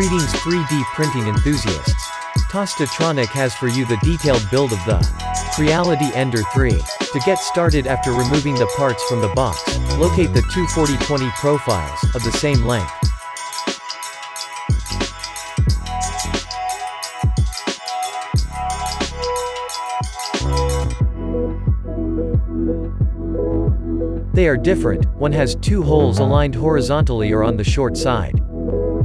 Greetings 3D printing enthusiasts. Tostatronic has for you the detailed build of the Creality Ender 3. To get started after removing the parts from the box, locate the two 40/20 profiles, of the same length. They are different, one has two holes aligned horizontally or on the short side.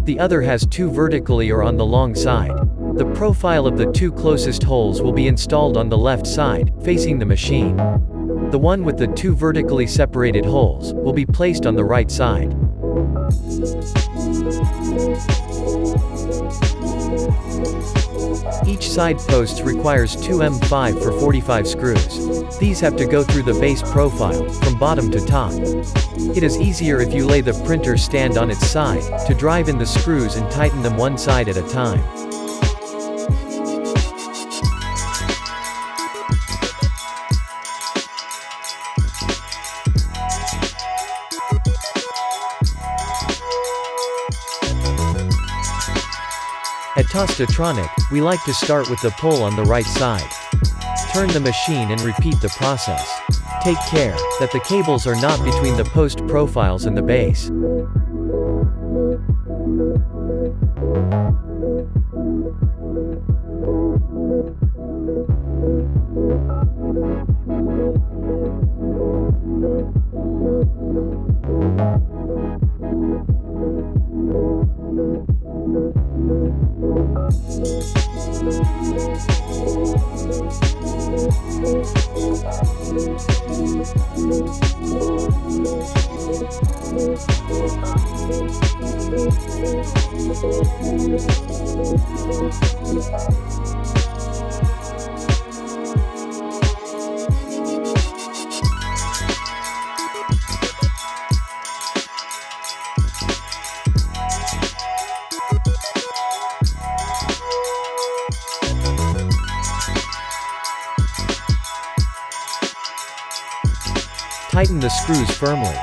The other has two vertically or on the long side. The profile of the two closest holes will be installed on the left side, facing the machine. The one with the two vertically separated holes will be placed on the right side. Each side post requires 2 M5 for 45 screws. These have to go through the base profile, from bottom to top. It is easier if you lay the printer stand on its side, to drive in the screws and tighten them one side at a time. At Tostatronic, we like to start with the pull on the right side. Turn the machine and repeat the process. Take care that the cables are not between the post profiles and the base. Tighten the screws firmly.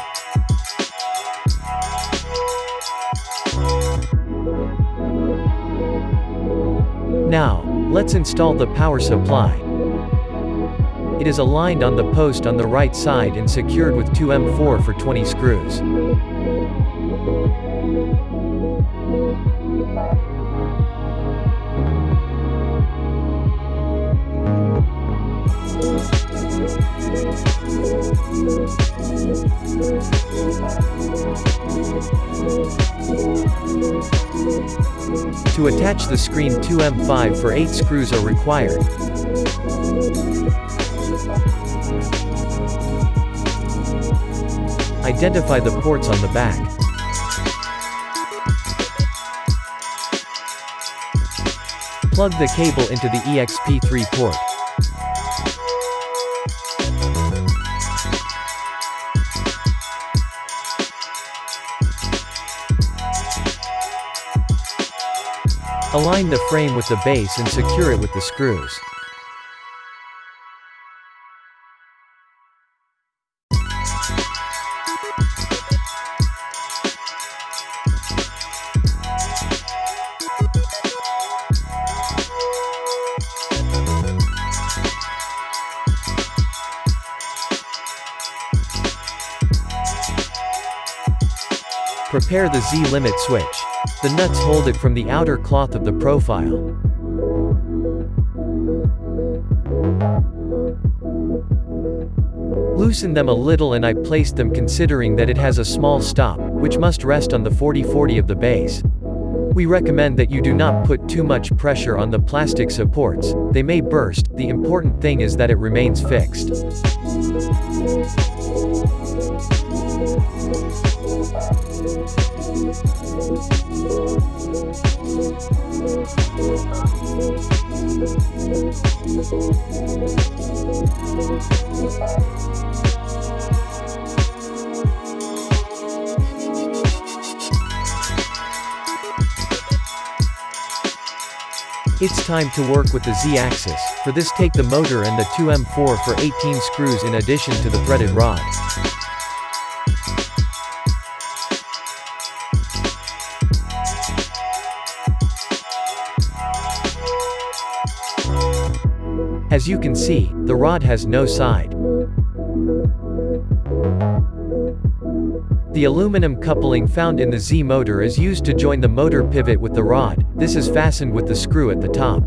Now, let's install the power supply. It is aligned on the post on the right side and secured with 2 M4 for 20 screws. To attach the screen, 2 M5 for 8 screws are required. Identify the ports on the back. Plug the cable into the EXP3 port. Align the frame with the base and secure it with the screws. Prepare the Z-limit switch. The nuts hold it from the outer cloth of the profile. Loosen them a little and I placed them considering that it has a small stop, which must rest on the 40/40 of the base. We recommend that you do not put too much pressure on the plastic supports, they may burst, the important thing is that it remains fixed. It's time to work with the Z-axis. For this, take the motor and the 2M4 for 18 screws in addition to the threaded rod. As you can see, the rod has no side. The aluminum coupling found in the Z motor is used to join the motor pivot with the rod. This is fastened with the screw at the top.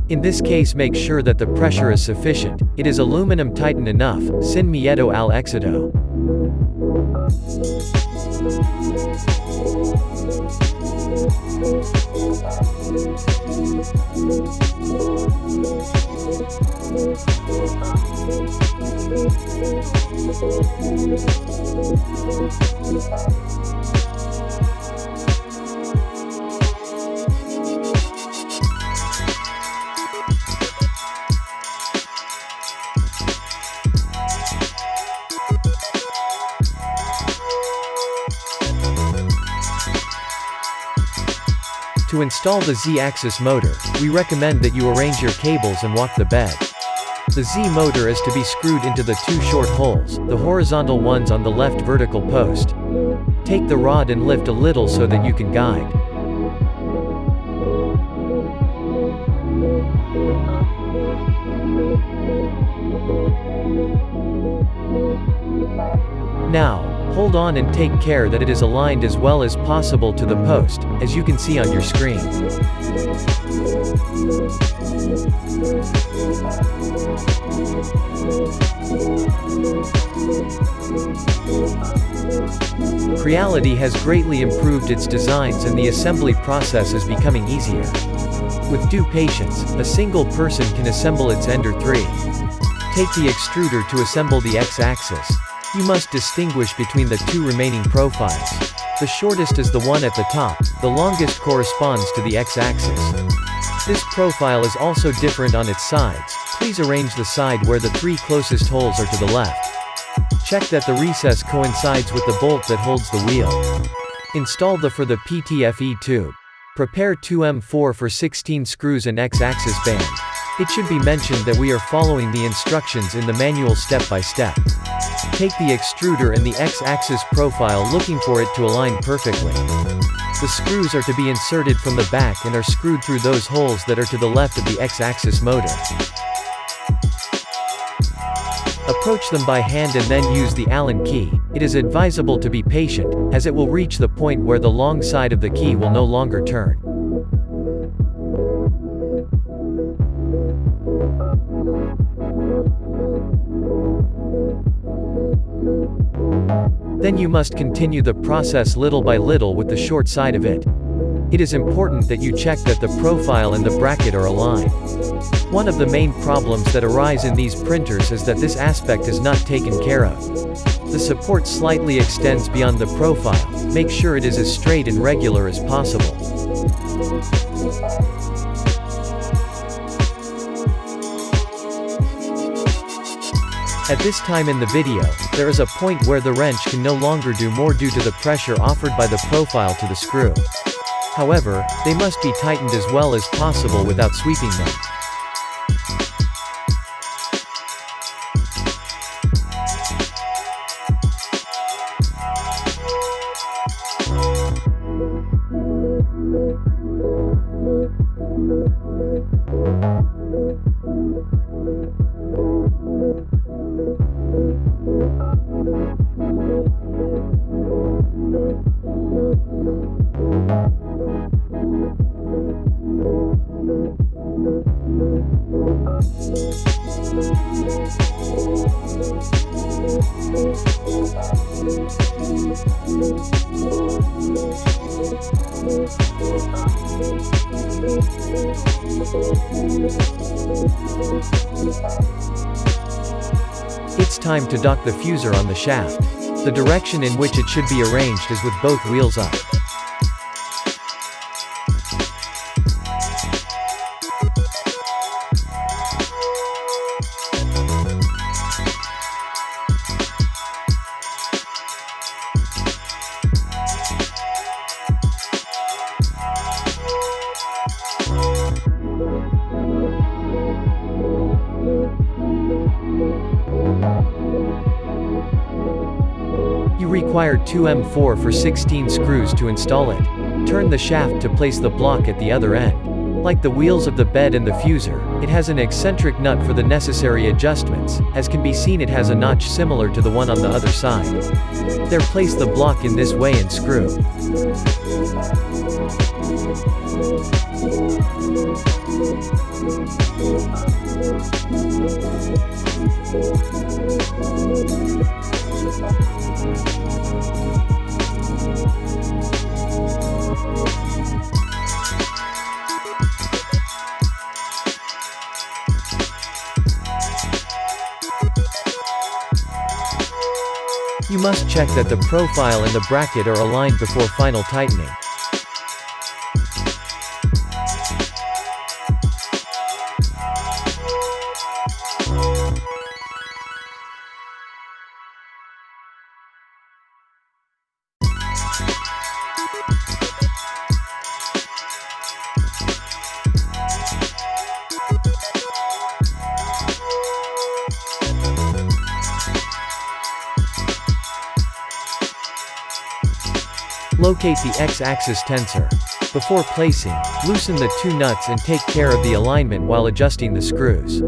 In this case, make sure that the pressure is sufficient. It is aluminum tighten enough, sin miedo al éxito. To install the Z-axis motor, we recommend that you arrange your cables and walk the bed. The Z motor is to be screwed into the two short holes, the horizontal ones on the left vertical post. Take the rod and lift a little so that you can guide. Now, hold on and take care that it is aligned as well as possible to the post, as you can see on your screen. Creality has greatly improved its designs and the assembly process is becoming easier. With due patience, a single person can assemble its Ender 3. Take the extruder to assemble the X-axis. You must distinguish between the two remaining profiles. The shortest is the one at the top, the longest corresponds to the X-axis. This profile is also different on its sides. Please arrange the side where the three closest holes are to the left. Check that the recess coincides with the bolt that holds the wheel. Install the for the PTFE tube. Prepare 2M4 for 16 screws and X-axis band. It should be mentioned that we are following the instructions in the manual step by step. Take the extruder and the X-axis profile looking for it to align perfectly. The screws are to be inserted from the back and are screwed through those holes that are to the left of the X-axis motor. Approach them by hand and then use the Allen key. It is advisable to be patient, as it will reach the point where the long side of the key will no longer turn. Then you must continue the process little by little with the short side of it. It is important that you check that the profile and the bracket are aligned. One of the main problems that arise in these printers is that this aspect is not taken care of. The support slightly extends beyond the profile. Make sure it is as straight and regular as possible. At this time in the video, there is a point where the wrench can no longer do more due to the pressure offered by the profile to the screw. However, they must be tightened as well as possible without sweeping them. It's time to dock the fuser on the shaft. The direction in which it should be arranged is with both wheels up. You require 2M4 for 16 screws to install it. Turn the shaft to place the block at the other end. Like the wheels of the bed and the fuser, it has an eccentric nut for the necessary adjustments. As can be seen, it has a notch similar to the one on the other side. There, place the block in this way and screw. You must check that the profile and the bracket are aligned before final tightening. Locate the X-axis tensor. Before placing, loosen the two nuts and take care of the alignment while adjusting the screws.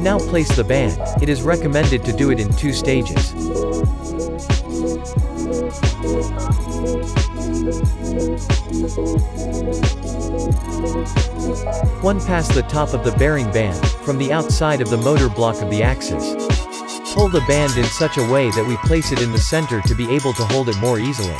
Now place the band. It is recommended to do it in 2 stages. One past the top of the bearing band, from the outside of the motor block of the axis. Pull the band in such a way that we place it in the center to be able to hold it more easily.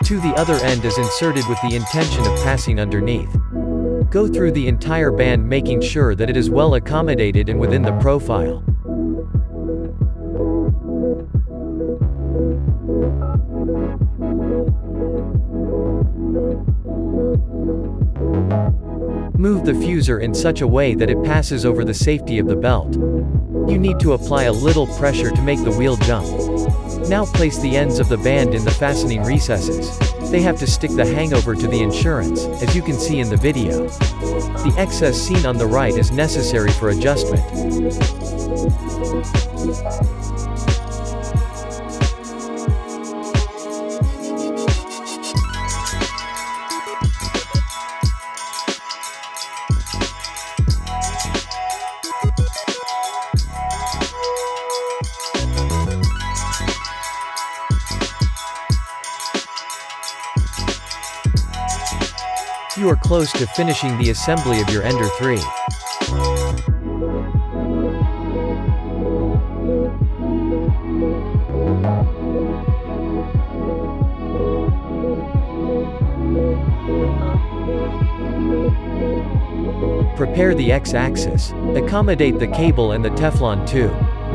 To the other end is inserted with the intention of passing underneath. Go through the entire band, making sure that it is well accommodated and within the profile. Move the fuser in such a way that it passes over the safety of the belt. You need to apply a little pressure to make the wheel jump. Now place the ends of the band in the fastening recesses. They have to stick the hangover to the insurance, as you can see in the video. The excess seen on the right is necessary for adjustment. You are close to finishing the assembly of your Ender 3. Prepare the X-axis. Accommodate the cable and the Teflon tube.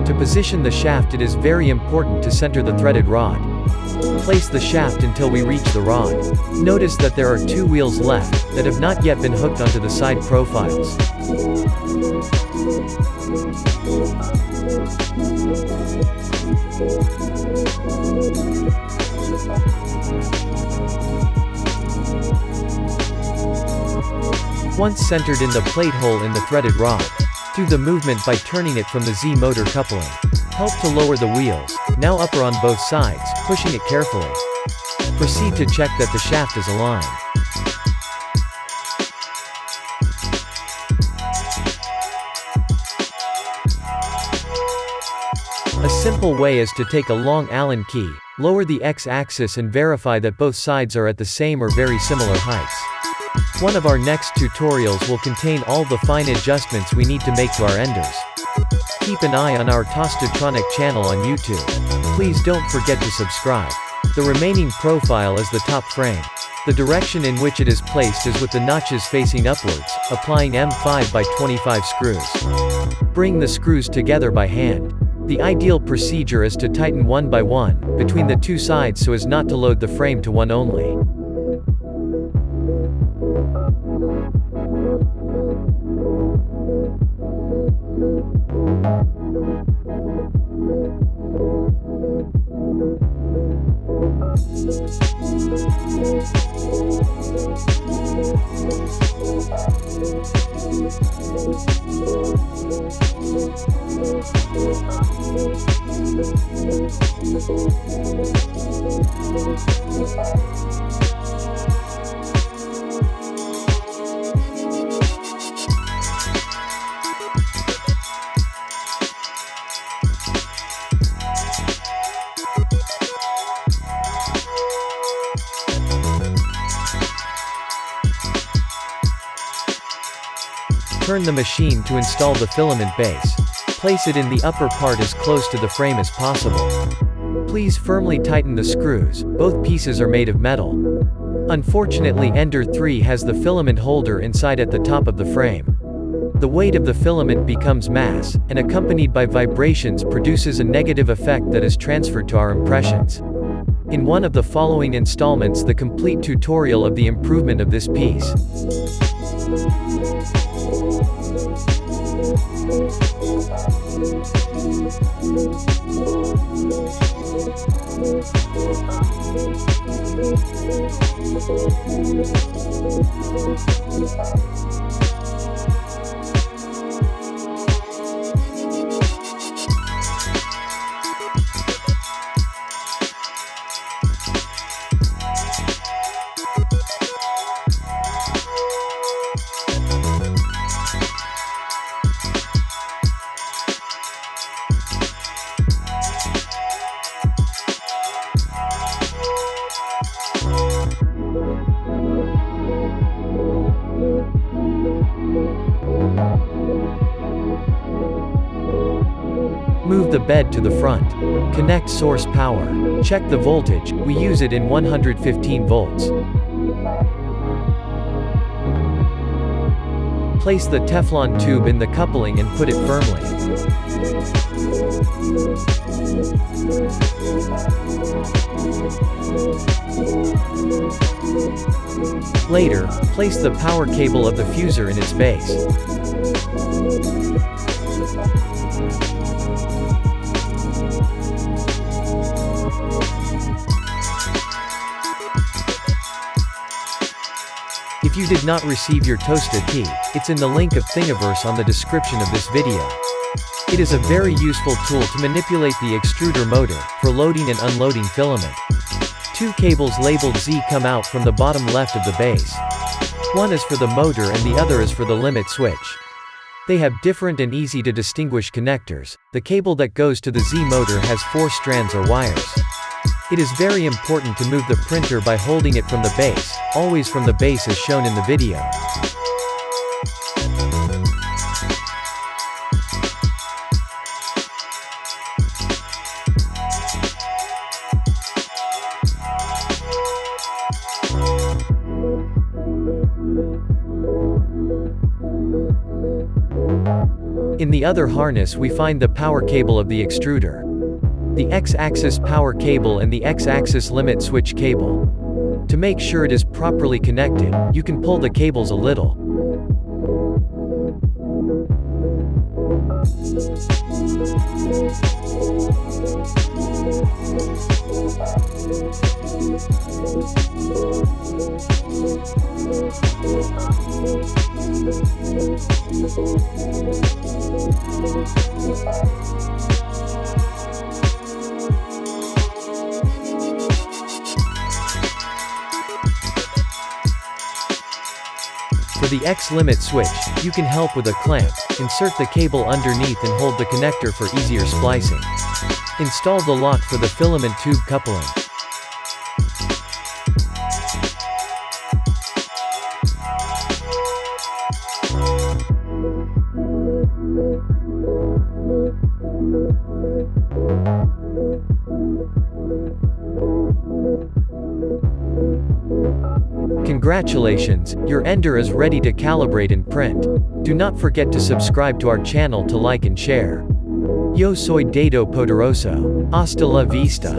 To position the shaft, it is very important to center the threaded rod. Place the shaft until we reach the rod. Notice that there are 2 wheels left, that have not yet been hooked onto the side profiles. Once centered in the plate hole in the threaded rod, through the movement by turning it from the Z motor coupling. Help to lower the wheels, now upper on both sides, pushing it carefully. Proceed to check that the shaft is aligned. A simple way is to take a long Allen key, lower the X-axis and verify that both sides are at the same or very similar heights. One of our next tutorials will contain all the fine adjustments we need to make to our Enders. Keep an eye on our Tostatronic channel on YouTube. Please don't forget to subscribe. The remaining profile is the top frame. The direction in which it is placed is with the notches facing upwards, applying M5 by 25 screws. Bring the screws together by hand. The ideal procedure is to tighten one by one, between the two sides so as not to load the frame to one only. Turn the machine to install the filament base. Place it in the upper part as close to the frame as possible. Please firmly tighten the screws, both pieces are made of metal. Unfortunately, Ender 3 has the filament holder inside at the top of the frame. The weight of the filament becomes mass, and accompanied by vibrations produces a negative effect that is transferred to our impressions. In one of the following installments, the complete tutorial of the improvement of this piece. Move the bed to the front. Connect source power. Check the voltage, we use it in 115 volts. Place the Teflon tube in the coupling and put it firmly. Later, place the power cable of the fuser in its base. If you did not receive your Tosta key, it's in the link of Thingiverse on the description of this video. It is a very useful tool to manipulate the extruder motor, for loading and unloading filament. Two cables labeled Z come out from the bottom left of the base. One is for the motor and the other is for the limit switch. They have different and easy to distinguish connectors. The cable that goes to the Z motor has 4 strands or wires. It is very important to move the printer by holding it from the base, always from the base as shown in the video. In the other harness we find the power cable of the extruder. The X-axis power cable and the X-axis limit switch cable. To make sure it is properly connected, you can pull the cables a little. For the X limit switch, you can help with a clamp. Insert the cable underneath and hold the connector for easier splicing. Install the lock for the filament tube coupling. Congratulations, your Ender is ready to calibrate and print. Do not forget to subscribe to our channel to like and share. Yo soy Dado Poderoso. Hasta la vista.